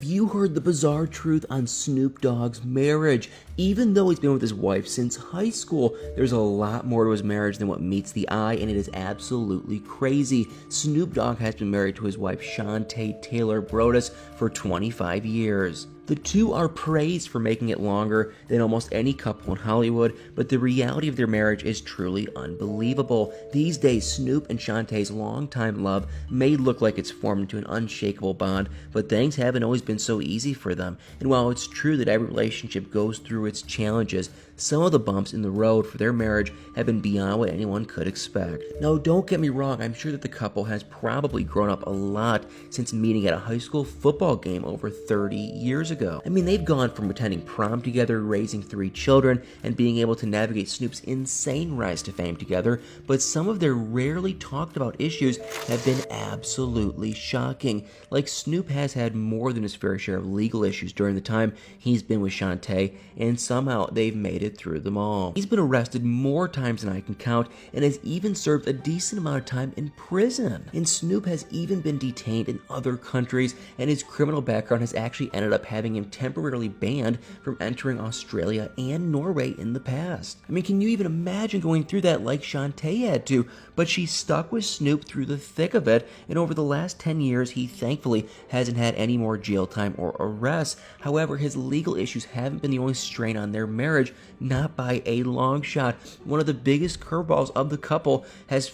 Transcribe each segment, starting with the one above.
Have you heard the bizarre truth on Snoop Dogg's marriage? Even though he's been with his wife since high school, there's a lot more to his marriage than what meets the eye, and it is absolutely crazy. Snoop Dogg has been married to his wife Shante Taylor Broadus for 25 years. The two are praised for making it longer than almost any couple in Hollywood, but the reality of their marriage is truly unbelievable. These days, Snoop and Shantae's longtime love may look like it's formed into an unshakable bond, but things haven't always been so easy for them. And while it's true that every relationship goes through its challenges, some of the bumps in the road for their marriage have been beyond what anyone could expect. Now, don't get me wrong, I'm sure that the couple has probably grown up a lot since meeting at a high school football game over 30 years ago. I mean, they've gone from attending prom together, raising 3 children, and being able to navigate Snoop's insane rise to fame together, but some of their rarely talked about issues have been absolutely shocking. Like, Snoop has had more than his fair share of legal issues during the time he's been with Shante, and somehow they've made it through them all. He's been arrested more times than I can count, and has even served a decent amount of time in prison. And Snoop has even been detained in other countries, and his criminal background has actually ended up having him temporarily banned from entering Australia and Norway in the past. I mean, can you even imagine going through that like Shante had to? But she stuck with Snoop through the thick of it, and over the last 10 years, he thankfully hasn't had any more jail time or arrests. However, his legal issues haven't been the only strain on their marriage, not by a long shot. One of the biggest curveballs of the couple has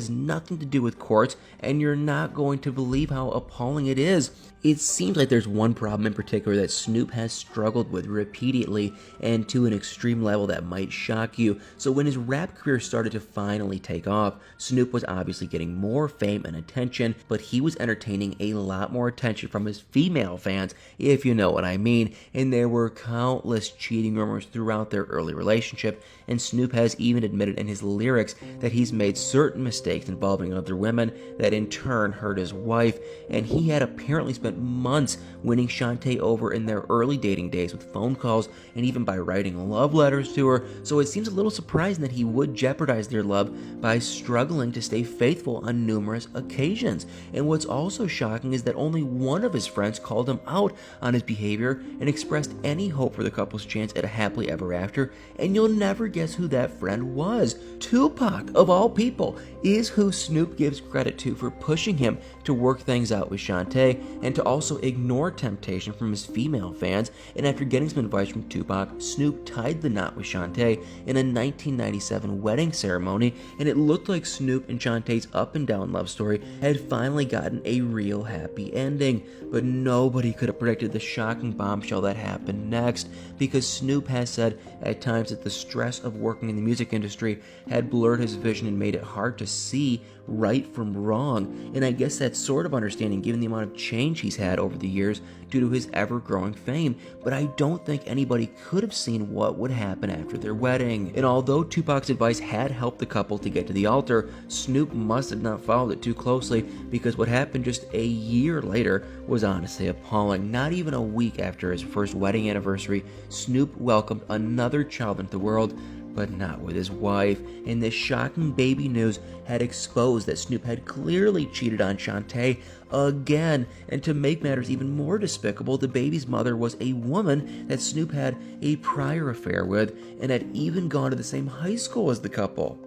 nothing to do with courts, and you're not going to believe how appalling it is. It seems like there's one problem in particular that Snoop has struggled with repeatedly, and to an extreme level that might shock you. So when his rap career started to finally take off, Snoop was obviously getting more fame and attention, but he was entertaining a lot more attention from his female fans, if you know what I mean. And there were countless cheating rumors throughout their early relationship, and Snoop has even admitted in his lyrics that he's made certain mistakes involving other women that in turn hurt his wife, and he had apparently spent months winning Shante over in their early dating days with phone calls and even by writing love letters to her. So it seems a little surprising that he would jeopardize their love by struggling to stay faithful on numerous occasions. And what's also shocking is that only one of his friends called him out on his behavior and expressed any hope for the couple's chance at a happily ever after, and you'll never guess who that friend was. Tupac, of all people, is who Snoop gives credit to for pushing him to work things out with Shante and to also ignore temptation from his female fans. And after getting some advice from Tupac, Snoop tied the knot with Shante in a 1997 wedding ceremony, and it looked like Snoop and Shantae's up and down love story had finally gotten a real happy ending. But nobody could have predicted the shocking bombshell that happened next, because Snoop has said at times that the stress of working in the music industry had blurred his vision and made it hard to see right from wrong. And I guess that's sort of understanding given the amount of change he's had over the years due to his ever-growing fame, but I don't think anybody could have seen what would happen after their wedding. And although Tupac's advice had helped the couple to get to the altar, Snoop must have not followed it too closely, because what happened just a year later was honestly appalling. Not even a week after his first wedding anniversary, Snoop welcomed another child into the world, but not with his wife. And this shocking baby news had exposed that Snoop had clearly cheated on Shante again. And to make matters even more despicable, the baby's mother was a woman that Snoop had a prior affair with and had even gone to the same high school as the couple.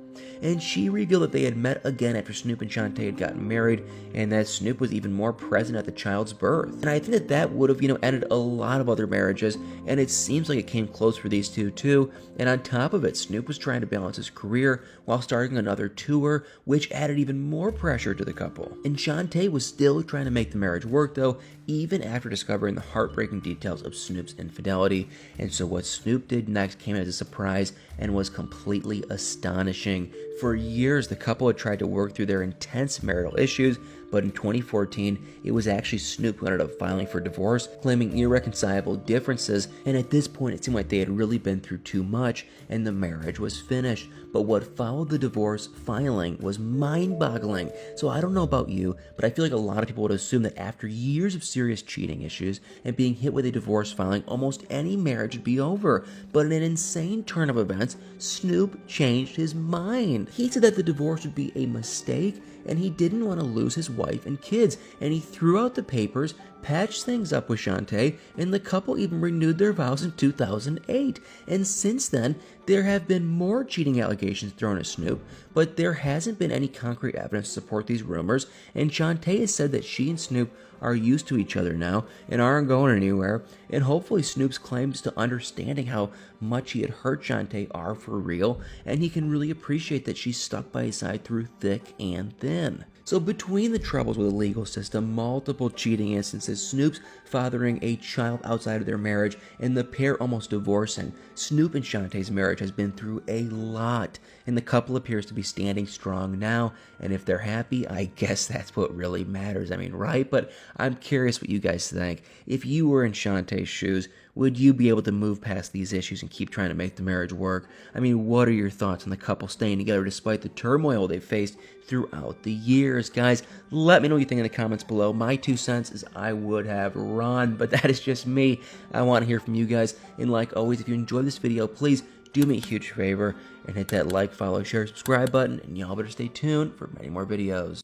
And she revealed that they had met again after Snoop and Shante had gotten married, and that Snoop was even more present at the child's birth. And I think that that would have, ended a lot of other marriages, and it seems like it came close for these two too. And on top of it, Snoop was trying to balance his career while starting another tour, which added even more pressure to the couple. And Shante was still trying to make the marriage work though, even after discovering the heartbreaking details of Snoop's infidelity. And so what Snoop did next came as a surprise and was completely astonishing. For years, the couple had tried to work through their intense marital issues, but in 2014, it was actually Snoop who ended up filing for divorce, claiming irreconcilable differences, and at this point it seemed like they had really been through too much, and the marriage was finished. But what followed the divorce filing was mind-boggling. So I don't know about you, but I feel like a lot of people would assume that after years of serious cheating issues and being hit with a divorce filing, almost any marriage would be over. But in an insane turn of events, Snoop changed his mind. He said that the divorce would be a mistake, and he didn't want to lose his wife and kids, and he threw out the papers, patched things up with Shante, and the couple even renewed their vows in 2008. And since then, there have been more cheating allegations thrown at Snoop, but there hasn't been any concrete evidence to support these rumors, and Shante has said that she and Snoop are used to each other now and aren't going anywhere, and hopefully Snoop's claims to understanding how much he had hurt Shante are for real, and he can really appreciate that she's stuck by his side through thick and thin. So between the troubles with the legal system, multiple cheating instances, Snoop's fathering a child outside of their marriage, and the pair almost divorcing, Snoop and Shantae's marriage has been through a lot, and the couple appears to be standing strong now, and if they're happy, I guess that's what really matters. I mean, right? But I'm curious what you guys think. If you were in Shantae's shoes, would you be able to move past these issues and keep trying to make the marriage work? I mean, what are your thoughts on the couple staying together despite the turmoil they've faced throughout the years? Guys, let me know what you think in the comments below. My 2 cents is I would have run, but that is just me. I want to hear from you guys. And like always, if you enjoyed this video, please do me a huge favor and hit that like, follow, share, subscribe button. And y'all better stay tuned for many more videos.